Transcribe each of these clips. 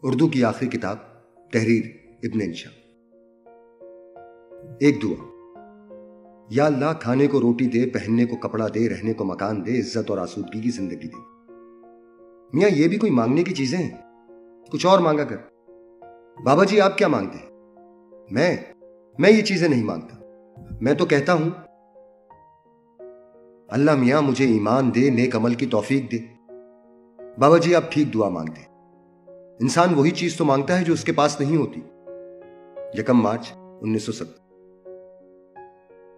اردو کی آخری کتاب تحریر ابن انشا۔ ایک دعا۔ یا اللہ کھانے کو روٹی دے، پہننے کو کپڑا دے، رہنے کو مکان دے، عزت اور آسودگی کی زندگی دے۔ میاں یہ بھی کوئی مانگنے کی چیزیں ہیں؟ کچھ اور مانگا کر۔ بابا جی آپ کیا مانگتے ہیں؟ میں یہ چیزیں نہیں مانگتا۔ میں تو کہتا ہوں اللہ میاں مجھے ایمان دے، نیک عمل کی توفیق دے۔ بابا جی آپ ٹھیک دعا مانگتے ہیں۔ انسان وہی چیز تو مانگتا ہے جو اس کے پاس نہیں ہوتی۔ 1 مارچ 1970۔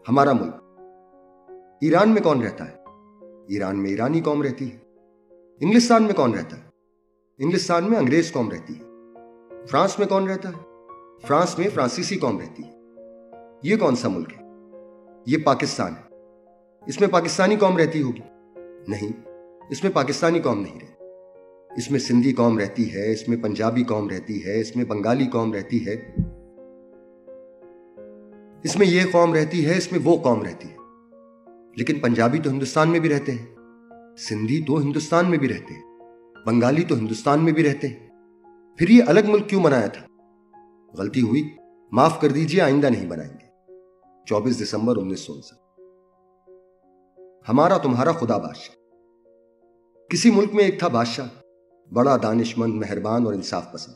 ہمارا ملک ایران میں کون رہتا ہے؟ ایران میں ایرانی قوم رہتی ہے۔ انگلستان میں کون رہتا ہے؟ انگلستان میں انگریز قوم رہتی ہے۔ فرانس میں کون رہتا ہے؟ فرانس میں فرانسیسی قوم رہتی ہے۔ یہ کون سا ملک ہے؟ یہ پاکستان ہے۔ اس میں پاکستانی قوم رہتی ہوگی؟ نہیں، اس میں پاکستانی قوم نہیں رہتی۔ اس میں سندھی قوم رہتی ہے، اس میں پنجابی قوم رہتی ہے، اس میں بنگالی قوم رہتی ہے، اس میں یہ قوم رہتی ہے، اس میں وہ قوم رہتی ہے۔ لیکن پنجابی تو ہندوستان میں بھی رہتے ہیں، سندھی تو ہندوستان میں بھی رہتے ہیں، بنگالی تو ہندوستان میں بھی رہتے ہیں۔ پھر یہ الگ ملک کیوں بنایا تھا؟ غلطی ہوئی، معاف کر دیجئے، آئندہ نہیں بنائیں گے۔ 24 دسمبر 1959۔ ہمارا تمہارا خدا بادشاہ۔ کسی ملک میں ایک تھا بادشاہ، بڑا دانش مند، مہربان اور انصاف پسند۔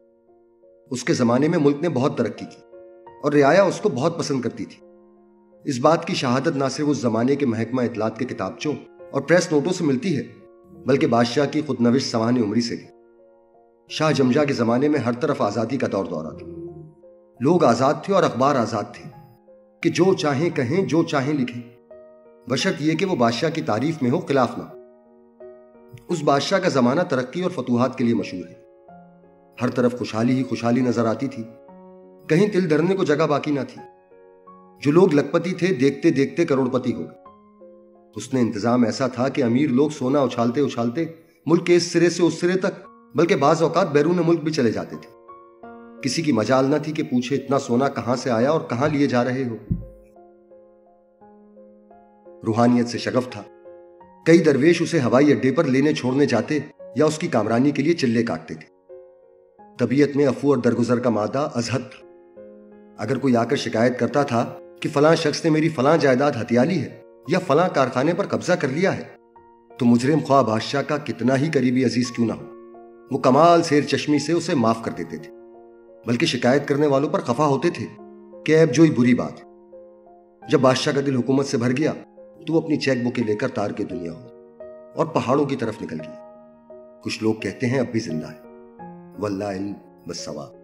اس کے زمانے میں ملک نے بہت ترقی کی اور رعایا اس کو بہت پسند کرتی تھی۔ اس بات کی شہادت نہ صرف اس زمانے کے محکمہ اطلاعات کے کتابچوں اور پریس نوٹوں سے ملتی ہے، بلکہ بادشاہ کی خود نوشت سوانح عمری سے بھی۔ شاہ جمجا کے زمانے میں ہر طرف آزادی کا دور دورہ تھا۔ لوگ آزاد تھے اور اخبار آزاد تھے کہ جو چاہیں کہیں، جو چاہیں لکھیں، بشرط یہ کہ وہ بادشاہ کی تعریف میں ہو، خلاف نہ ہو۔ اس بادشاہ کا زمانہ ترقی اور فتوحات کے لیے مشہور ہے۔ ہر طرف خوشحالی ہی خوشحالی نظر آتی تھی، کہیں تل دھرنے کو جگہ باقی نہ تھی۔ جو لوگ لکھپتی تھے، دیکھتے دیکھتے کروڑ پتی ہو گئے۔ اس نے انتظام ایسا تھا کہ امیر لوگ سونا اچھالتے اچھالتے ملک کے اس سرے سے اس سرے تک، بلکہ بعض اوقات بیرون ملک بھی چلے جاتے تھے۔ کسی کی مجال نہ تھی کہ پوچھے اتنا سونا کہاں سے آیا اور کہاں لیے جا رہے ہو۔ روحانیت سے شغف تھا۔ کئی درویش اسے ہوائی اڈے پر لینے چھوڑنے جاتے یا اس کی کامرانی کے لیے چلے کاٹتے تھے۔ طبیعت میں عفو اور درگزر کا مادہ ازہد تھا۔ اگر کوئی آ کر شکایت کرتا تھا کہ فلاں شخص نے میری فلاں جائیداد ہتھیا لی ہے یا فلاں کارخانے پر قبضہ کر لیا ہے، تو مجرم خواہ بادشاہ کا کتنا ہی قریبی عزیز کیوں نہ ہو، وہ کمال سیر چشمی سے اسے معاف کر دیتے تھے، بلکہ شکایت کرنے والوں پر خفا ہوتے تھے کہ عیب جوئی بری بات ہے۔ جب بادشاہ کا دل حکومت سے بھر گیا تو وہ اپنی چیک بکیں لے کر تار کے دنیا ہو اور پہاڑوں کی طرف نکل گیا۔ کچھ لوگ کہتے ہیں اب بھی زندہ ہے، واللہ علم بالصواب۔